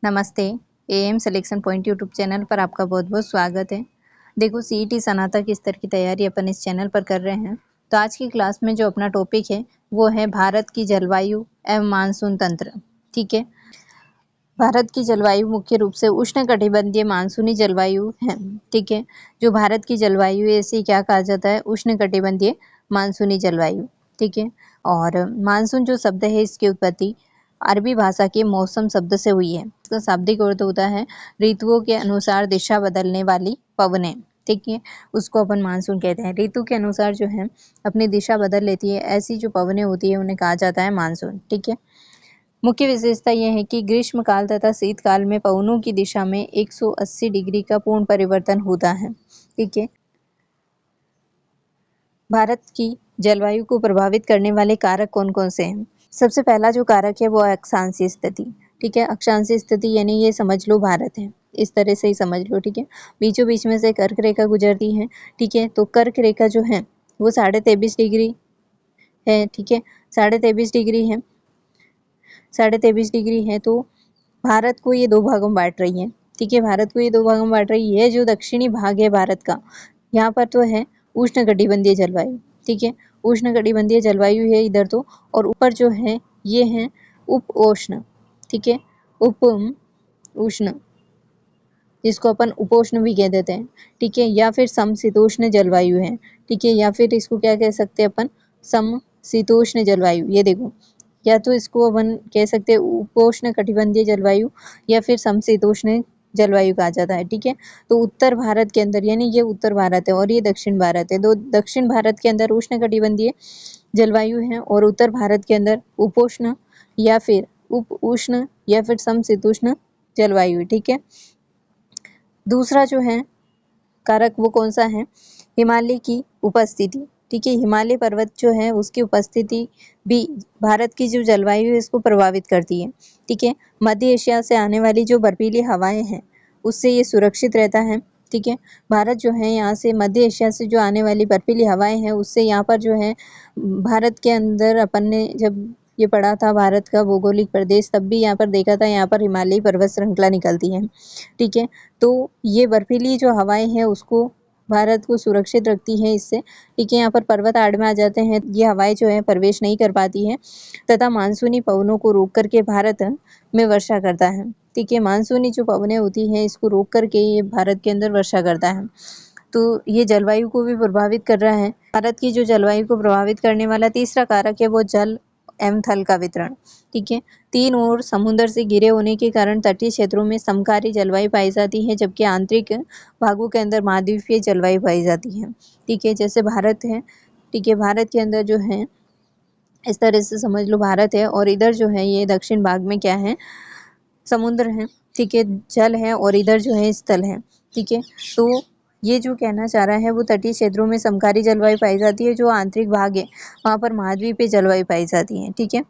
नमस्ते। Am selection point YouTube channel पर आपका बहुत-बहुत स्वागत है। देखो सीईटी स्नातक स्तर की तैयारी अपन इस चैनल पर कर रहे हैं। तो आज की क्लास में जो अपना टॉपिक है वो है भारत की जलवायु एवं मानसून तंत्र। ठीक है। भारत की जलवायु मुख्य रूप से उष्णकटिबंधीय मानसूनी जलवायु है। ठीक है। जो भारत की जलवायु है इसे क्या कहा जाता है? उष्णकटिबंधीय मानसूनी जलवायु। ठीक है। और मानसून जो शब्द है इसकी उत्पत्ति अरबी भाषा के मौसम शब्द से हुई है। इसका शाब्दिक अर्थ होता है ऋतुओं के अनुसार दिशा बदलने वाली पवनें। ठीक है। उसको अपन मानसून कहते हैं। ऋतु के अनुसार जो है अपनी दिशा बदल लेती है, ऐसी जो पवनें होती है उन्हें कहा जाता है मानसून। ठीक है। मुख्य विशेषता यह है कि ग्रीष्म काल तथा शीतकाल में पवनों की दिशा में 180 डिग्री का पूर्ण परिवर्तन होता है। ठीक है। भारत की जलवायु को प्रभावित करने वाले कारक कौन कौन से हैं? सबसे पहला जो कारक है वो है अक्षांशीय स्थिति। ठीक है। अक्षांशीय स्थिति यानी ये समझ लो भारत है, इस तरह से ही समझ लो। ठीक है। बीचों बीच में से कर्क रेखा गुजरती है। ठीक है। तो कर्क रेखा जो है वो 23.5 डिग्री है। ठीक है। 23.5 डिग्री है। 23.5 डिग्री है। तो भारत को ये दो भागों में बांट रही है। ठीक है। भारत को ये दो भागों में बांट रही है। जो दक्षिणी भाग है भारत का, यहाँ पर तो है उष्णकटिबंधीय जलवायु। ठीक है। उष्णकटिबंधीय जलवायु है इधर तो, और ऊपर जो है ये है उप उष्ण। ठीक है। उप उष्ण, जिसको अपन उपोष्ण भी कह देते हैं। ठीक है। या फिर समशीतोष्ण जलवायु है। ठीक है। या फिर इसको क्या कह सकते हैं अपन? समशीतोष्ण जलवायु। ये देखो, या तो इसको अपन कह सकते हैं उपोष्ण कटिबंधीय जलवायु या फिर समशीतोष्ण जलवायु कहा जाता है। ठीक है। तो उत्तर भारत के अंदर, यानी ये उत्तर भारत है और ये दक्षिण भारत है, तो दक्षिण भारत के अंदर उष्ण कटिबंधीय जलवायु है और उत्तर भारत के अंदर उपोष्ण या फिर उप उष्ण या फिर समशीतोष्ण जलवायु। ठीक है। दूसरा जो है कारक वो कौन सा है? हिमालय की उपस्थिति। ठीक है। हिमालय पर्वत जो है उसकी उपस्थिति भी भारत की जो जलवायु है इसको प्रभावित करती है। ठीक है। मध्य एशिया से आने वाली जो बर्फीली हवाएं हैं उससे ये सुरक्षित रहता है। ठीक है। भारत जो है यहाँ से मध्य एशिया से जो आने वाली बर्फीली हवाएं हैं उससे यहाँ पर जो है भारत के अंदर अपन ने जब ये पढ़ा था भारत का भौगोलिक प्रदेश, तब भी यहाँ पर देखा था यहाँ पर हिमालयी पर्वत श्रृंखला निकलती है। ठीक है। तो ये बर्फीली जो हवाएं हैं उसको भारत को सुरक्षित रखती है इससे। ठीक है। यहाँ पर पर्वत आड़ में आ जाते हैं, ये हवाएं जो है प्रवेश नहीं कर पाती हैं तथा मानसूनी पवनों को रोक करके भारत में वर्षा करता है। ठीक है। मानसूनी जो पवनें होती हैं इसको रोक करके ये भारत के अंदर वर्षा करता है। तो ये जलवायु को भी प्रभावित कर रहा है। भारत की जो जलवायु को प्रभावित करने वाला तीसरा कारक है वो जल एवं थल का वितरण। ठीक है। तीन ओर समुद्र से घिरे होने के कारण तटीय क्षेत्रों में समकारी जलवायु पाई जाती है, जबकि आंतरिक भागों के अंदर महाद्वीपीय जलवायु पाई जाती है। ठीक है। जैसे भारत है। ठीक है। भारत के अंदर जो है इस तरह से समझ लो भारत है और इधर जो है ये दक्षिण भाग में क्या है? समुद्र है। ठीक है। जल है और इधर जो है स्थल है। ठीक है। तो ये जो कहना चाह रहा है वो तटीय क्षेत्रों में समकारी जलवायु पाई जाती है, जो आंतरिक भाग है वहां पर महाद्वीपीय जलवायु पाई जाती है। ठीक है।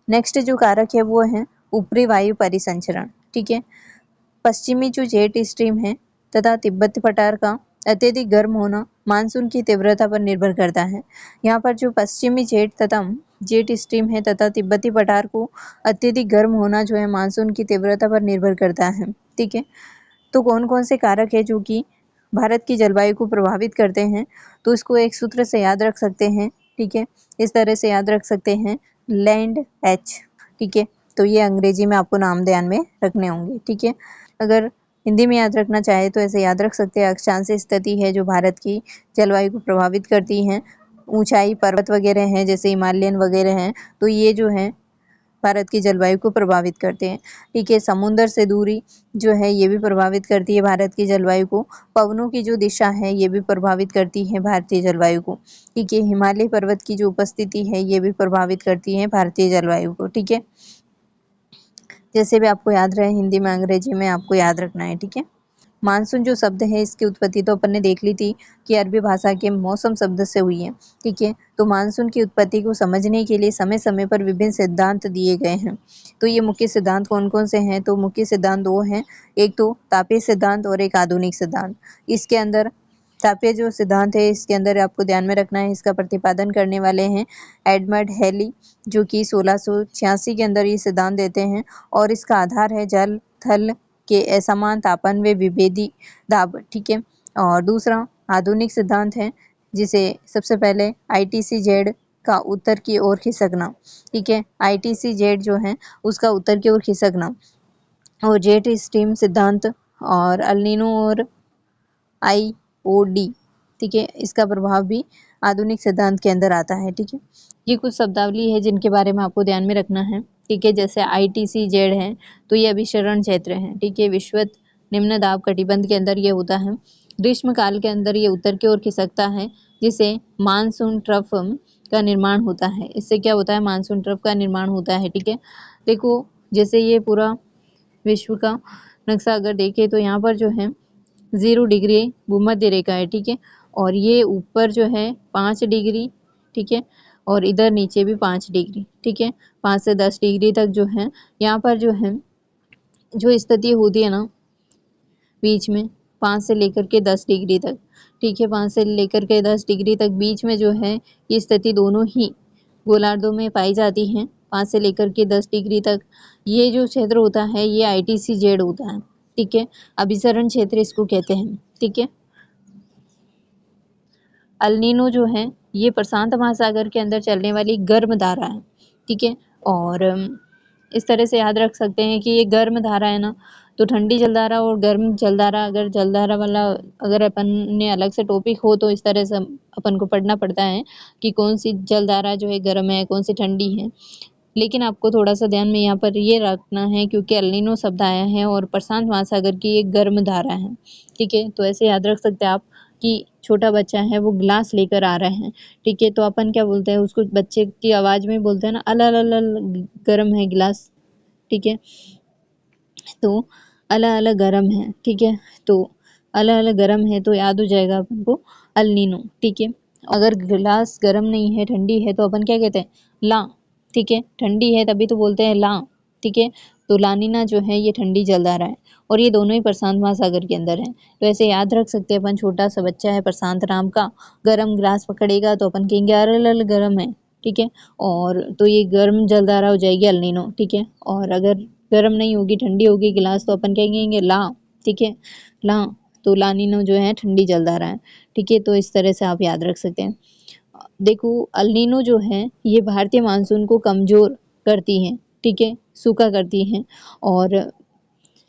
नेक्स्ट जो कारक है वो है ऊपरी वायु परिसंचरण। ठीक है। पश्चिमी जो जेट स्ट्रीम है तथा तिब्बत पठार का अत्यधिक गर्म होना मानसून की तीव्रता पर निर्भर करता है। यहाँ पर जो पश्चिमी जेट स्ट्रीम है तथा तिब्बती पठार को अत्यधिक गर्म होना जो है मानसून की तीव्रता पर निर्भर करता है। ठीक है। तो कौन कौन से कारक है जो कि भारत की जलवायु को प्रभावित करते हैं? तो इसको एक सूत्र से याद रख सकते हैं। ठीक है। इस तरह से याद रख सकते हैं, लैंड एच। ठीक है। तो ये अंग्रेजी में आपको नाम ध्यान में रखने होंगे। ठीक है। अगर हिंदी में याद रखना चाहे तो ऐसे याद रख सकते हैं, अक्षांशीय स्थिति है जो भारत की जलवायु को प्रभावित करती हैं। ऊंचाई पर्वत वगैरह हैं जैसे हिमालयन वगैरह हैं, तो ये जो है भारत की जलवायु को प्रभावित करते हैं। ठीक है। समुद्र से दूरी जो है ये भी प्रभावित करती है भारत की जलवायु को। पवनों की जो दिशा है ये भी प्रभावित करती है भारतीय जलवायु को। ठीक है। हिमालय पर्वत की जो उपस्थिति है ये भी प्रभावित करती है भारतीय जलवायु को। ठीक है। जैसे भी आपको याद रहे, हिंदी में अंग्रेजी में आपको याद रखना है। ठीक है। मानसून जो शब्द है इसकी उत्पत्ति तो अपन ने देख ली थी कि अरबी भाषा के मौसम शब्द से हुई है। ठीक है। तो मानसून की उत्पत्ति को समझने के लिए समय समय पर विभिन्न सिद्धांत दिए गए हैं। तो ये मुख्य सिद्धांत कौन कौन से हैं? तो मुख्य सिद्धांत दो हैं, एक तो तापीय सिद्धांत और एक आधुनिक सिद्धांत। इसके अंदर तापीय जो सिद्धांत है इसके अंदर आपको ध्यान में रखना है, इसका प्रतिपादन करने वाले हैं एडमंड हेली, जो कि 1686 के अंदर ये सिद्धांत देते हैं। और इसका आधार है जल थल के असमान तापन व विभेदी दाब, ठीक है। और दूसरा आधुनिक सिद्धांत है, जिसे सबसे पहले ITC-Z का उत्तर की ओर खिसकना, ठीक है। ITC-Z जो है उसका उत्तर की ओर खिसकना, और जेट स्ट्रीम सिद्धांत, और अल्निनो और IOD, ठीक है, इसका प्रभाव भी आधुनिक सिद्धांत के अंदर आता है, ठीक है। ये कुछ शब्दावली है जिनके बारे में आपको ध्यान में रखना है, ठीक है। जैसे ITC-Z है तो ये अभिसरण क्षेत्र है, ठीक है, विश्वत निम्न दाब कटिबंध के अंदर ये होता है। ग्रीष्म काल के अंदर ये उत्तर की ओर खिसकता है, जिसे मानसून ट्रफ का निर्माण होता है। इससे क्या होता है, मानसून ट्रफ का निर्माण होता है, ठीक है। देखो, जैसे ये पूरा विश्व का नक्शा अगर देखें तो यहाँ पर जो है 0 डिग्री भूमध्य रेखा है, ठीक है। और ये ऊपर जो है 5 डिग्री, ठीक है, और इधर नीचे भी 5 डिग्री, ठीक है। 5 से 10 डिग्री तक जो है यहाँ पर जो है जो स्थिति होती है ना बीच में, 5 से लेकर के 10 डिग्री तक, ठीक है, 5 से लेकर के 10 डिग्री तक बीच में जो है ये स्थिति दोनों ही गोलार्धों में पाई जाती हैं। 5 से लेकर के 10 डिग्री तक ये जो क्षेत्र होता है ये ITC-Z होता है, ठीक है। अभिसरण क्षेत्र इसको कहते हैं, ठीक है। अल्निनो जो है ये प्रशांत महासागर के अंदर चलने वाली गर्म धारा है, ठीक है। और इस तरह से याद रख सकते हैं कि ये गर्म धारा है ना, तो ठंडी जलधारा और गर्म जलधारा, अगर जलधारा वाला अगर अपन ने अलग से टॉपिक हो तो इस तरह से अपन को पढ़ना पड़ता है कि कौन सी जलधारा जो है गर्म है, कौन सी ठंडी है। लेकिन आपको थोड़ा सा ध्यान में यहाँ पर ये रखना है क्योंकि अल्निनो शब्द आया है और प्रशांत महासागर की एक गर्म धारा है, ठीक है। तो ऐसे याद रख सकते हैं आप कि छोटा बच्चा है वो गिलास लेकर आ रहे हैं, ठीक है, तो अपन क्या बोलते हैं उसको, बच्चे की आवाज में बोलते हैं ना, अल अल अल अल गर्म है गिलास, ठीक है। तो अल अल गर्म है, ठीक है, तो अल अल गर्म है तो याद हो जाएगा अपन को अल्निनो, ठीक है। अगर गिलास गर्म नहीं है, ठंडी है, तो अपन क्या कहते हैं, ला, ठीक है। ठंडी है तभी तो बोलते हैं ला, ठीक है। तो लानिना जो है ये ठंडी जलधारा है, और ये दोनों ही प्रशांत महासागर के अंदर है। तो ऐसे याद रख सकते हैं अपन, छोटा सा बच्चा है प्रशांत नाम का, गर्म गिलास पकड़ेगा तो अपन कहेंगे अरे लल गर्म है, ठीक है। और तो ये गर्म जलधारा हो जाएगी अल्निनो, ठीक है। और अगर गर्म नहीं होगी, ठंडी होगी गिलास, तो अपन कहेंगे ला, ठीक है, ला। तो लानिनो जो है ठंडी जलधारा है, ठीक है। तो इस तरह से आप याद रख सकते हैं। देखो, अल्निनो जो है ये भारतीय मानसून को कमजोर करती है, ठीक है, सूखा करती है। और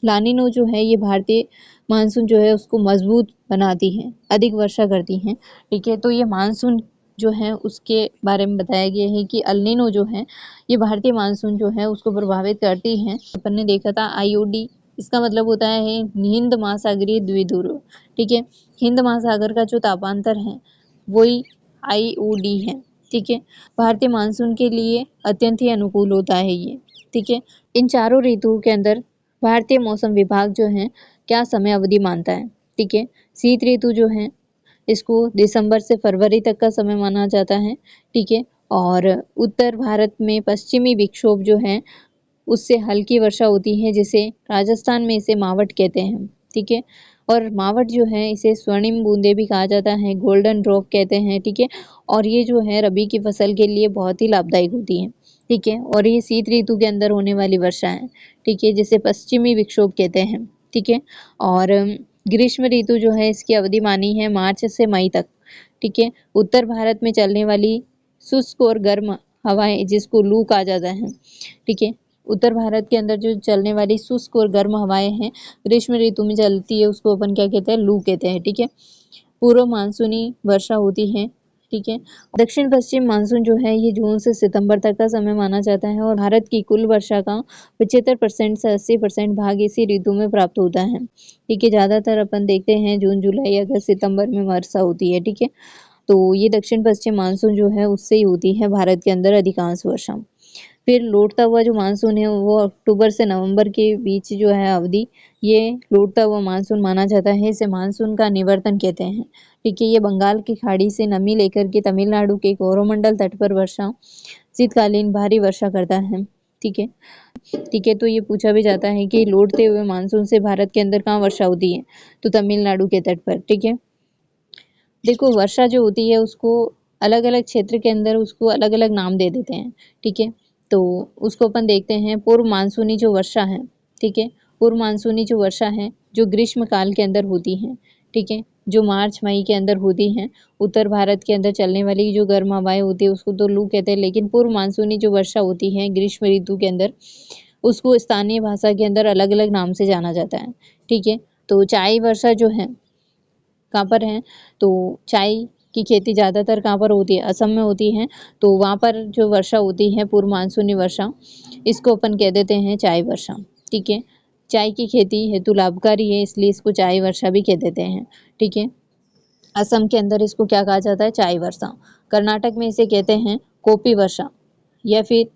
लानिनो जो है ये भारतीय मानसून जो है उसको मजबूत बनाती है, अधिक वर्षा करती है, ठीक है। तो ये मानसून जो है उसके बारे में बताया गया है कि अल्निनो जो है ये भारतीय मानसून जो है उसको प्रभावित करती है। अपन ने देखा था IOD, इसका मतलब होता है हिंद महासागरीय द्विध्रुव, ठीक है। हिंद महासागर का जो तापांतर है वही IOD है, ठीक है। भारतीय मानसून के लिए अत्यंत ही अनुकूल होता है ये, ठीक है। इन चारों ऋतुओं के अंदर भारतीय मौसम विभाग जो है क्या समय अवधि मानता है, ठीक है। शीत ऋतु जो है इसको दिसंबर से फरवरी तक का समय माना जाता है, ठीक है। और उत्तर भारत में पश्चिमी विक्षोभ जो है उससे हल्की वर्षा होती है, जिसे राजस्थान में इसे मावट कहते हैं, ठीक है। और मावट जो है इसे स्वर्णिम बूंदे भी कहा जाता है, गोल्डन ड्रॉप कहते हैं, ठीक है। और ये जो है रबी की फसल के लिए बहुत ही लाभदायक होती है, ठीक है। और ये शीत ऋतु के अंदर होने वाली वर्षा है, ठीक है, जिसे पश्चिमी विक्षोभ कहते हैं, ठीक है। और ग्रीष्म ऋतु जो है इसकी अवधि मानी है मार्च से मई तक, ठीक है। उत्तर भारत में चलने वाली शुष्क और गर्म हवाएं, जिसको लू कहा जाता है, ठीक है। उत्तर भारत के अंदर जो चलने वाली शुष्क और गर्म हवाएं हैं ग्रीष्म ऋतु में चलती है, उसको अपन क्या कहते हैं, लू कहते हैं, ठीक है। पूर्व मानसूनी वर्षा होती है, ठीक है। दक्षिण पश्चिम मानसून जो है ये जून से सितंबर तक का समय माना जाता है, और भारत की कुल वर्षा का 75% से 80% भाग इसी ऋतु में प्राप्त होता है, ठीक है। ज्यादातर अपन देखते हैं जून जुलाई अगस्त सितंबर में वर्षा होती है, ठीक है। तो ये दक्षिण पश्चिम मानसून जो है उससे ही होती है भारत के अंदर अधिकांश वर्षा। फिर लौटता हुआ जो मानसून है वो अक्टूबर से नवंबर के बीच जो है अवधि, ये लौटता हुआ मानसून माना जाता है, इसे मानसून का निवर्तन कहते हैं, ठीक है। ये बंगाल की खाड़ी से नमी लेकर के तमिलनाडु के कोरोमंडल तट पर वर्षा, शीतकालीन भारी वर्षा करता है, ठीक है। ठीक है, तो ये पूछा भी जाता है कि लौटते हुए मानसून से भारत के अंदर कहाँ वर्षा होती है, तो तमिलनाडु के तट पर, ठीक है। देखो वर्षा जो होती है उसको अलग अलग क्षेत्र के अंदर उसको अलग अलग नाम दे देते हैं, ठीक है। तो उसको अपन देखते हैं पूर्व मानसूनी जो वर्षा है, ठीक है। पूर्व मानसूनी जो वर्षा है जो ग्रीष्म काल के अंदर होती है, ठीक है, जो मार्च मई के अंदर होती हैं। उत्तर भारत के अंदर चलने वाली जो गर्म हवाएं होती है उसको तो लू कहते हैं, लेकिन पूर्व मानसूनी जो वर्षा होती है ग्रीष्म ऋतु के अंदर उसको स्थानीय भाषा के अंदर अलग अलग नाम से जाना जाता है, ठीक है। तो चाई वर्षा जो है कहाँ पर है, तो चाय की खेती ज़्यादातर कहाँ पर होती है, असम में होती है। तो वहाँ पर जो वर्षा होती है पूर्व मानसूनी वर्षा, इसको अपन कह देते हैं चाय वर्षा, ठीक है। चाय की खेती हेतु लाभकारी है इसलिए इसको चाय वर्षा भी कह देते हैं, ठीक है। असम के अंदर इसको क्या कहा जाता है, चाय वर्षा। कर्नाटक में इसे कहते हैं कॉफी वर्षा या फिर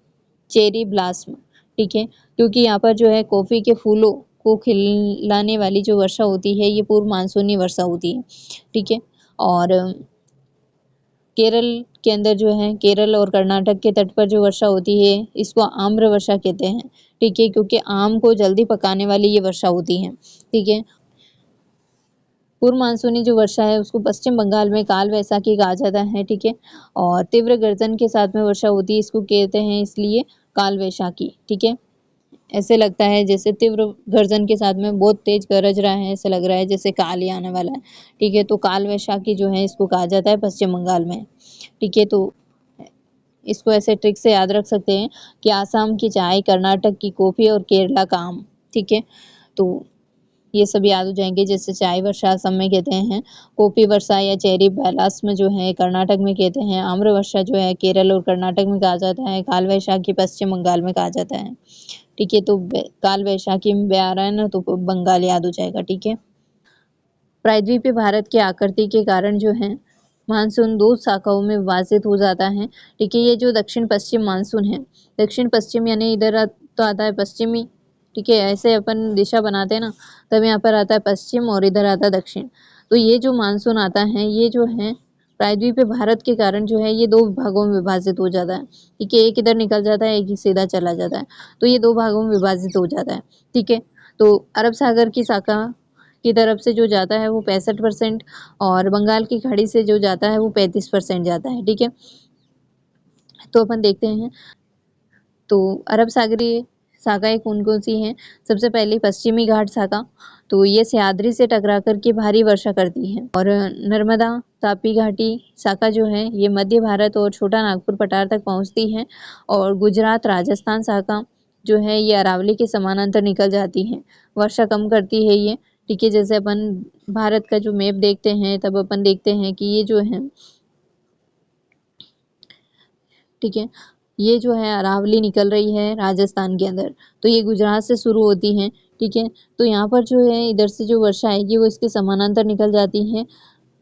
चेरी ब्लास्म, ठीक है। क्योंकि यहाँ पर जो है कॉफी के फूलों को खिलाने वाली जो वर्षा होती है ये पूर्व मानसूनी वर्षा होती है, ठीक है। और केरल के अंदर जो है केरल और कर्नाटक के तट पर जो वर्षा होती है इसको आम्र वर्षा कहते हैं, ठीक है, क्योंकि आम को जल्दी पकाने वाली ये वर्षा होती है, ठीक है। पूर्व मानसूनी जो वर्षा है उसको पश्चिम बंगाल में काल वैसाखी कहा जाता है, ठीक है। और तीव्र गर्जन के साथ में वर्षा होती है इसको कहते हैं इसलिए काल वैशाखी, ठीक है। ऐसे लगता है जैसे तीव्र गर्जन के साथ में बहुत तेज गरज रहा है, ऐसे लग रहा है जैसे काल ही आने वाला है, ठीक है। तो काल वैशाखी जो है इसको कहा जाता है पश्चिम बंगाल में, ठीक है। तो इसको ऐसे ट्रिक से याद रख सकते हैं कि आसाम की चाय, कर्नाटक की कॉफी और केरला का आम, ठीक है। तो ये सब याद हो जाएंगे, जैसे चाय वर्षा असम में कहते हैं, कॉफी वर्षा या चेरी ब्लास्म जो है कर्नाटक में कहते हैं, आम्र वर्षा जो है केरल और कर्नाटक में कहा जाता है, काल वैशाखी पश्चिम बंगाल में कहा जाता है, ठीक है। तो काल वैशाखी में आ रहा है ना तो बंगाल याद हो जाएगा, ठीक है। प्रायद्वीपीय भारत की आकृति के कारण जो है मानसून दो शाखाओं में विभाजित हो जाता है, ठीक है। ये जो दक्षिण पश्चिम मानसून है, दक्षिण पश्चिम यानी इधर तो आता है पश्चिमी, ठीक है। ऐसे अपन दिशा बनाते हैं ना, तब यहाँ पर आता है पश्चिम और इधर आता है दक्षिण। तो ये जो मानसून आता है ये जो है प्रायद्वीपीय भारत के कारण जो है ये दो भागों में विभाजित हो जाता है, ठीक है। एक इधर निकल जाता है, एक ही सीधा चला जाता है, तो ये दो भागों में विभाजित हो जाता है, ठीक है। तो अरब सागर की शाखा की तरफ से जो जाता है वो 65% और बंगाल की खाड़ी से जो जाता है वो 35% जाता है, ठीक है। तो अपन देखते हैं, तो अरब सागरीय शाखाएं कौन कौन सी हैं। सबसे पहले पश्चिमी घाट शाखा, तो ये सह्याद्री से टकरा करके भारी वर्षा करती है। और नर्मदा तापी घाटी शाखा जो है ये मध्य भारत और छोटा नागपुर पठार तक पहुंचती है। और गुजरात राजस्थान शाखा जो है ये अरावली के समानांतर निकल जाती है, वर्षा कम करती है ये, ठीक है। जैसे अपन भारत का जो मैप देखते हैं तब अपन देखते हैं कि ये जो है, ठीक है, ये जो है अरावली निकल रही है राजस्थान के अंदर, तो ये गुजरात से शुरू होती है, ठीक है। तो यहाँ पर जो है इधर से जो वर्षा आएगी वो इसके समानांतर निकल जाती है,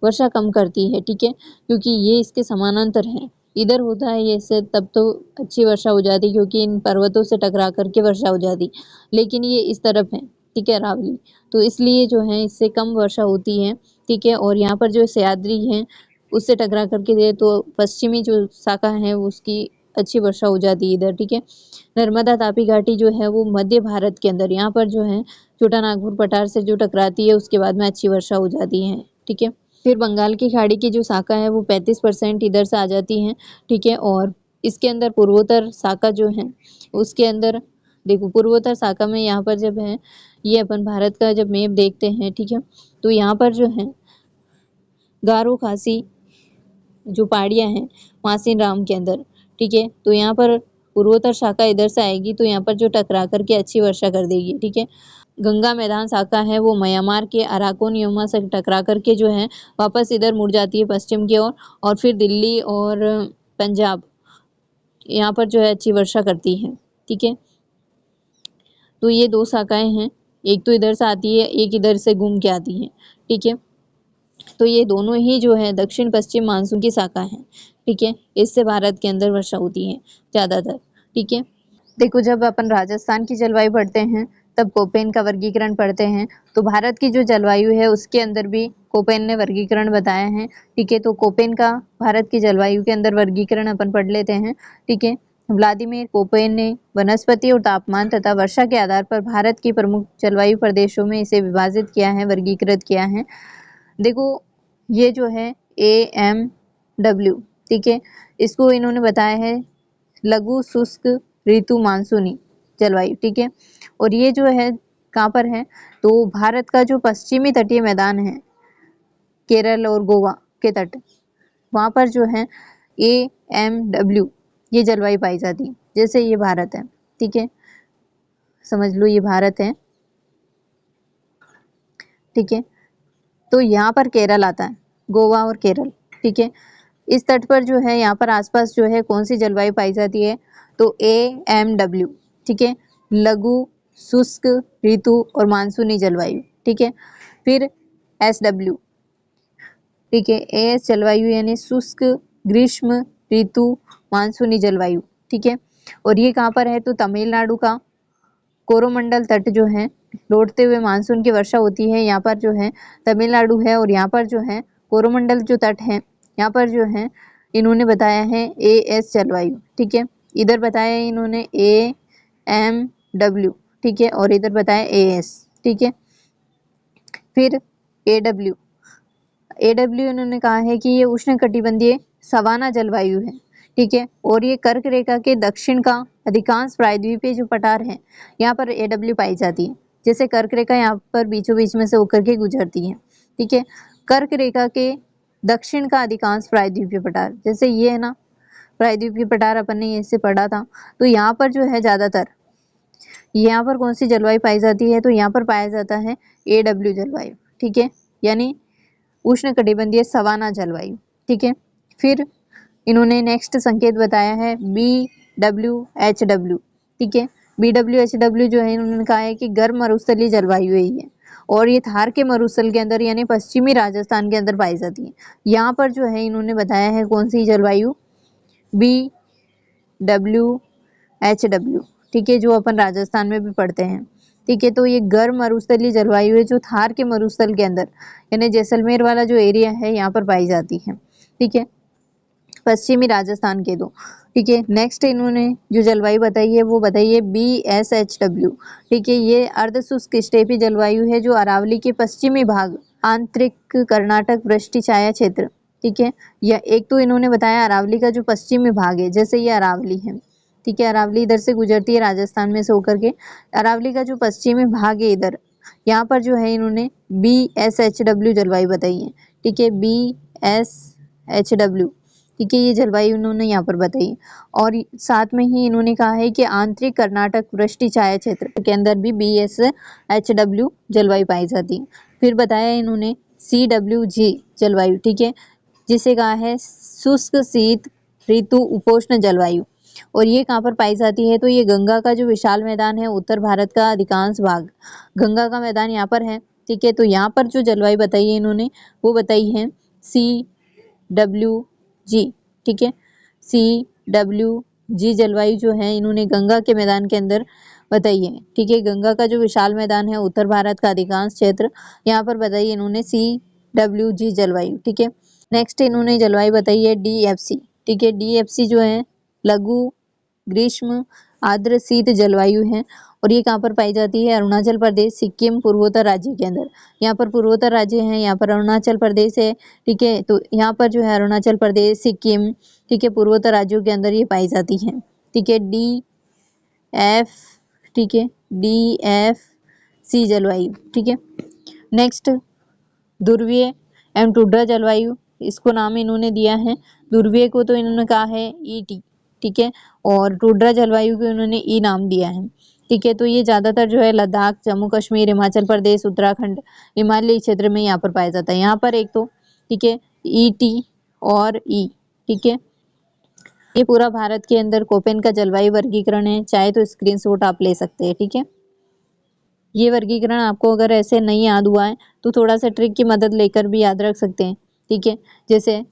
वर्षा कम करती है, ठीक है, क्योंकि ये इसके समानांतर है। इधर होता है ये से तब तो अच्छी वर्षा हो जाती क्योंकि इन पर्वतों से टकरा करके वर्षा हो जाती, लेकिन ये इस तरफ है, ठीक है, अरावली, तो इसलिए जो है इससे कम वर्षा होती है, ठीक है। और यहाँ पर जो सह्याद्री है उससे टकरा करके दे तो पश्चिमी जो शाखा है उसकी अच्छी वर्षा हो जाती है इधर, ठीक है। नर्मदा तापी घाटी जो है वो मध्य भारत के अंदर यहाँ पर जो है छोटा नागपुर पठार से जो टकराती है उसके बाद में अच्छी वर्षा हो जाती है, ठीक है। फिर बंगाल की खाड़ी की जो शाखा है वो 35% इधर से आ जाती है, ठीक है। और इसके अंदर पूर्वोत्तर शाखा जो है उसके अंदर देखो पूर्वोत्तर शाखा में यहाँ पर जब है ये अपन भारत का जब मैप देखते हैं, ठीक है, तो यहाँ पर जो है गारो खासी जो पहाड़ियाँ हैं मासिन राम के अंदर, ठीक है। तो यहाँ पर पूर्वोत्तर शाखा इधर से आएगी तो यहाँ पर जो टकरा करके अच्छी वर्षा कर देगी, ठीक है। गंगा मैदान शाखा है वो म्यांमार के अराकोन यमुना से टकरा करके जो है वापस इधर मुड़ जाती है पश्चिम की ओर और फिर दिल्ली और पंजाब यहाँ पर जो है अच्छी वर्षा करती है, ठीक है। तो ये दो शाखाएं हैं, एक तो इधर से आती है एक इधर से घूम के आती है, ठीक है। तो ये दोनों ही जो है दक्षिण पश्चिम मानसून की शाखा है, ठीक है। इससे भारत के अंदर वर्षा होती है ज्यादातर, ठीक है। देखो जब अपन राजस्थान की जलवायु पढ़ते हैं तब कोपेन का वर्गीकरण पढ़ते हैं, तो भारत की जो जलवायु है उसके अंदर भी कोपेन ने वर्गीकरण बताया है, ठीक है। तो कोपेन का भारत की जलवायु के अंदर वर्गीकरण अपन पढ़ लेते हैं, ठीक है। व्लादिमीर कोपेन ने वनस्पति और तापमान तथा वर्षा के आधार पर भारत की प्रमुख जलवायु प्रदेशों में इसे विभाजित किया है, वर्गीकृत किया है। देखो ये जो है AMW, ठीक है। इसको इन्होंने बताया है लघु शुष्क ऋतु मानसूनी जलवायु, ठीक है। और ये जो है कहाँ पर है, तो भारत का जो पश्चिमी तटीय मैदान है, केरल और गोवा के तट, वहाँ पर जो है AMW ये जलवायु पाई जाती है। जैसे ये भारत है, ठीक है, समझ लो ये भारत है, ठीक है। तो यहाँ पर केरल आता है, गोवा और केरल, ठीक है। इस तट पर जो है यहाँ पर आसपास जो है कौन सी जलवायु पाई जाती है, तो AMW, ठीक है, लघु शुष्क ऋतु और मानसूनी जलवायु, ठीक है। फिर SW, ठीक है, AS जलवायु यानी शुष्क ग्रीष्म ऋतु मानसूनी जलवायु, ठीक है। और ये कहाँ पर है, तो तमिलनाडु का कोरोमंडल तट जो है, लौटते हुए मानसून की वर्षा होती है, यहाँ पर जो है तमिलनाडु है। और यहाँ पर जो है कोरोमंडल जो तट है, यहाँ पर जो है इन्होंने बताया है AS जलवायु, ठीक है। इधर बताया है इन्होंने AMW, ठीक है, और इधर बताया AS, ठीक है। फिर AW इन्होंने कहा है कि ये उष्णकटिबंधीय सवाना जलवायु है, ठीक है। और ये कर्क रेखा के दक्षिण का अधिकांश प्रायद्वीपीय जो पठार है, यहाँ पर AW पाई जाती है। जैसे कर्क रेखा यहाँ पर बीचों बीच में से होकर के गुजरती है, ठीक है। कर्क रेखा के दक्षिण का अधिकांश प्रायद्वीपीय पठार, जैसे ये है ना प्रायद्वीपीय पठार, अपन ने इससे पढ़ा था। तो यहाँ पर जो है ज्यादातर यहाँ पर कौन सी जलवायु पाई जाती है, तो यहाँ पर पाया जाता है AW जलवायु, ठीक है, यानी उष्णकटिबंधीय सवाना जलवायु, ठीक है। फिर इन्होंने नेक्स्ट संकेत बताया है BWHW, ठीक है। BWHW जो है इन्होंने कहा है कि गर्म मरुस्थलीय जलवायु है ये, और ये थार के मरुस्थल के अंदर यानी पश्चिमी राजस्थान के अंदर पाई जाती है। यहाँ पर जो है इन्होंने बताया है कौन सी जलवायु, BWHW, ठीक है, जो अपन राजस्थान में भी पढ़ते हैं, ठीक है। तो ये गर्म मरुस्थलीय जलवायु है जो थार के मरुस्थल के अंदर यानी जैसलमेर वाला जो एरिया है यहाँ पर पाई जाती है, ठीक है, पश्चिमी राजस्थान के दो, ठीक है। नेक्स्ट इन्होंने जो जलवायु बताई है वो बताई है BSHW, ठीक है। ये अर्ध शुष्क स्टेपी जलवायु है जो अरावली के पश्चिमी भाग, आंतरिक कर्नाटक वृष्टि छाया क्षेत्र, ठीक है। या एक तो इन्होंने बताया अरावली का जो पश्चिमी भाग है, जैसे ये अरावली है, ठीक है, अरावली इधर से गुजरती है राजस्थान में से होकर के, अरावली का जो पश्चिमी भाग है इधर, यहाँ पर जो है इन्होंने BSHW जलवायु बताई है, ठीक है, BSHW, ठीक है, ये जलवायु उन्होंने यहाँ पर बताई। और साथ में ही इन्होंने कहा है कि आंतरिक कर्नाटक वृष्टि छाया क्षेत्र के अंदर भी BSHW जलवायु पाई जाती है। फिर बताया इन्होंने CWG जलवायु, ठीक है, जिसे कहा है शुष्क शीत ऋतु उपोष्ण जलवायु। और ये कहाँ पर पाई जाती है, तो ये गंगा का जो विशाल मैदान है, उत्तर भारत का अधिकांश भाग गंगा का मैदान यहाँ पर है, ठीक है। तो यहाँ पर जो जलवायु बताई है इन्होंने वो बताई है CWG, ठीक है, CWG जलवायु जो है इन्होंने गंगा के मैदान के अंदर बताई है, ठीक है। गंगा का जो विशाल मैदान है, उत्तर भारत का अधिकांश क्षेत्र, यहाँ पर बताई इन्होंने CWG जलवायु, ठीक है। नेक्स्ट इन्होंने जलवायु बताई है DFC, ठीक है। DFC जो है लघु ग्रीष्म आर्द्र शीत जलवायु है, और ये कहाँ पर पाई जाती है, अरुणाचल प्रदेश, सिक्किम, पूर्वोत्तर राज्य के अंदर। यहाँ पर पूर्वोत्तर राज्य है, यहाँ पर अरुणाचल प्रदेश है, ठीक है। तो यहाँ पर जो है अरुणाचल प्रदेश, सिक्किम, ठीक है, पूर्वोत्तर राज्यों के अंदर ये पाई जाती है, ठीक है। DF, ठीक है, DFC जलवायु, ठीक है। नेक्स्ट ध्रुवीय एवं टुंड्रा जलवायु, इसको नाम इन्होंने दिया है, ध्रुवीय को तो इन्होंने कहा है ET, ठीक है, और टुंड्रा जलवायु को इन्होंने E नाम दिया है, ठीक है। तो ये ज्यादातर जो है लद्दाख, जम्मू कश्मीर, हिमाचल प्रदेश, उत्तराखंड, हिमालयी क्षेत्र में यहाँ पर पाया जाता है। यहाँ पर एक तो, ठीक है, ET और E, ठीक है। ये पूरा भारत के अंदर कोपेन का जलवायु वर्गीकरण है, चाहे तो स्क्रीनशॉट आप ले सकते हैं, ठीक है। ये वर्गीकरण आपको अगर ऐसे नहीं याद हुआ है तो थोड़ा सा ट्रिक की मदद लेकर भी याद रख सकते हैं, ठीक है। जैसे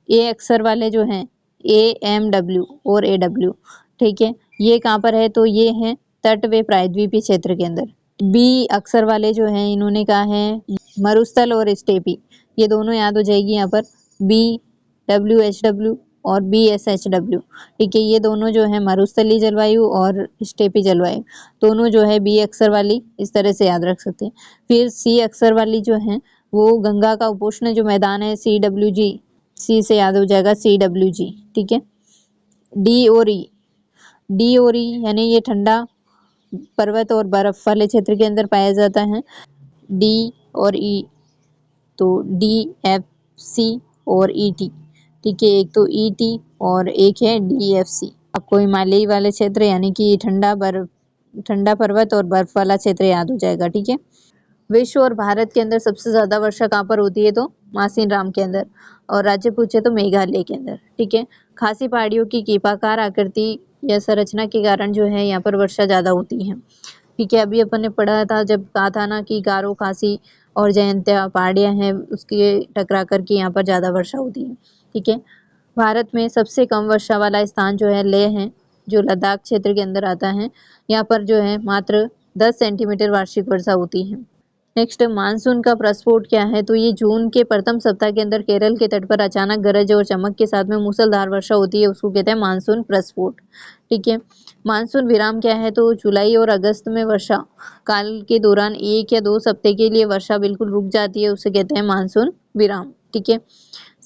ए अक्षर वाले जो हैं AMW और AW, ठीक है, ये कहाँ पर है, तो ये है तट व प्रायद्वीपीय क्षेत्र के अंदर। B अक्षर वाले जो हैं इन्होंने कहा है मरुस्थल और स्टेपी, ये दोनों याद हो जाएगी यहाँ पर, BWHW और BSHW, ठीक है। ये दोनों जो है मरुस्थलीय जलवायु और स्टेपी जलवायु, दोनों जो है B अक्षर वाली इस तरह से याद रख सकते हैं। फिर C अक्षर वाली जो है वो गंगा का उपोष्ण जो मैदान है CWG, सी से याद हो जाएगा CWG, ठीक है। डी और ई, डी और ई यानी ये ठंडा पर्वत और बर्फ वाले क्षेत्र के अंदर पाया जाता है। डी और ई, तो DFC और ET, ठीक है। एक तो ET और एक है DFC। आपको हिमालयी वाले क्षेत्र यानी कि ठंडा पर्वत और बर्फ वाला क्षेत्र याद हो जाएगा, ठीक है। विश्व और भारत के अंदर सबसे ज्यादा वर्षा कहाँ पर होती है, तो मासिन राम के अंदर, और राज्य पूछे तो मेघालय के अंदर, ठीक है। खासी पहाड़ियों की कीपाकार आकृति या संरचना के कारण जो है यहाँ पर वर्षा ज्यादा होती है, ठीक है। अभी अपन ने पढ़ा था, जब कहा था ना कि गारो, खासी और जयंतिया पहाड़ियां हैं, उसके टकरा कर के यहाँ पर ज्यादा वर्षा होती है, ठीक है। भारत में सबसे कम वर्षा वाला स्थान जो है लेह है, जो लद्दाख क्षेत्र के अंदर आता है। यहाँ पर जो है मात्र 10 सेंटीमीटर वार्षिक वर्षा होती है। नेक्स्ट, मानसून का प्रस्फोट क्या है, तो ये जून के प्रथम सप्ताह के अंदर केरल के तट पर अचानक गरज और चमक के साथ में मूसलधार वर्षा होती है, उसको कहते हैं मानसून प्रस्फोट, ठीक है। मानसून विराम क्या है, तो जुलाई और अगस्त में वर्षा काल के दौरान 1 या 2 सप्ताह के लिए वर्षा बिल्कुल रुक जाती है, उसे कहते हैं मानसून विराम, ठीक है।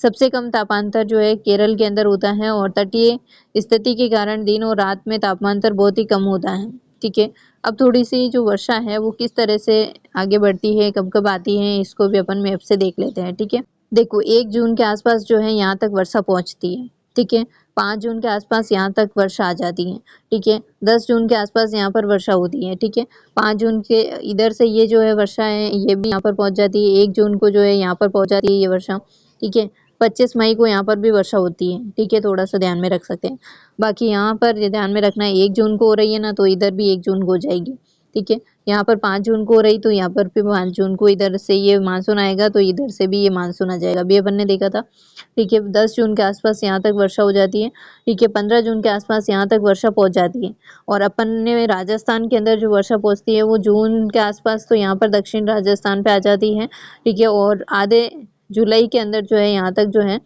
सबसे कम तापांतर जो है केरल के अंदर होता है, और तटीय स्थिति के कारण दिन और रात में तापांतर बहुत ही कम होता है, ठीक है। अब थोड़ी सी जो वर्षा है वो किस तरह से आगे बढ़ती है, कब कब आती है, इसको भी अपन मैप से देख लेते हैं, ठीक है। देखो, 1 जून के आसपास जो है यहाँ तक वर्षा पहुंचती है, ठीक है। 5 जून के आसपास यहाँ तक वर्षा आ जाती है, ठीक है। 10 जून के आसपास यहाँ पर वर्षा होती है, ठीक है। 5 जून के इधर से ये जो है वर्षा है ये भी यहाँ पर पहुंच जाती है, 1 जून को जो है यहाँ पर पहुंच जाती है ये वर्षा, ठीक है। 25 मई को यहाँ पर भी वर्षा होती है, ठीक है, थोड़ा सा ध्यान में रख सकते हैं। बाकी यहाँ पर ये ध्यान में रखना है, 1 जून को हो रही है ना, तो इधर भी 1 जून को हो जाएगी, ठीक है। यहाँ पर 5 जून को हो रही, तो यहाँ पर भी 5 जून को इधर से ये मानसून आएगा, तो इधर से भी ये मानसून आ जाएगा, अभी अपन ने देखा था, ठीक है। 10 जून के आसपास यहाँ तक वर्षा हो जाती है, ठीक है। 15 जून के आसपास यहाँ तक वर्षा पहुंच जाती है, और अपन ने राजस्थान के अंदर जो वर्षा पहुंचती है वो जून के आसपास तो यहाँ पर दक्षिण राजस्थान पे आ जाती है, ठीक है। और आधे जुलाई के अंदर जो है यहाँ तक जो है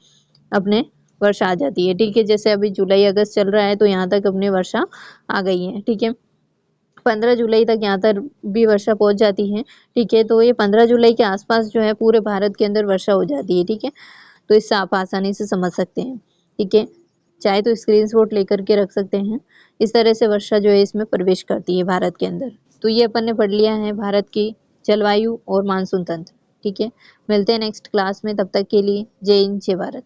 अपने वर्षा आ जाती है, ठीक है। जैसे अभी जुलाई अगस्त चल रहा है, तो यहाँ तक अपनी वर्षा आ गई है, ठीक है। 15 जुलाई तक यहाँ तक भी वर्षा पहुंच जाती है, ठीक है। तो ये 15 जुलाई के आसपास जो है पूरे भारत के अंदर वर्षा हो जाती है, ठीक है। तो इससे आप आसानी से समझ सकते हैं, ठीक है। चाहे तो स्क्रीनशॉट लेकर के रख सकते हैं। इस तरह से वर्षा जो है इसमें प्रवेश करती है भारत के अंदर। तो ये अपन ने पढ़ लिया है भारत की जलवायु और मानसून तंत्र, ठीक है। मिलते हैं नेक्स्ट क्लास में, तब तक के लिए जय हिंद, जय भारत।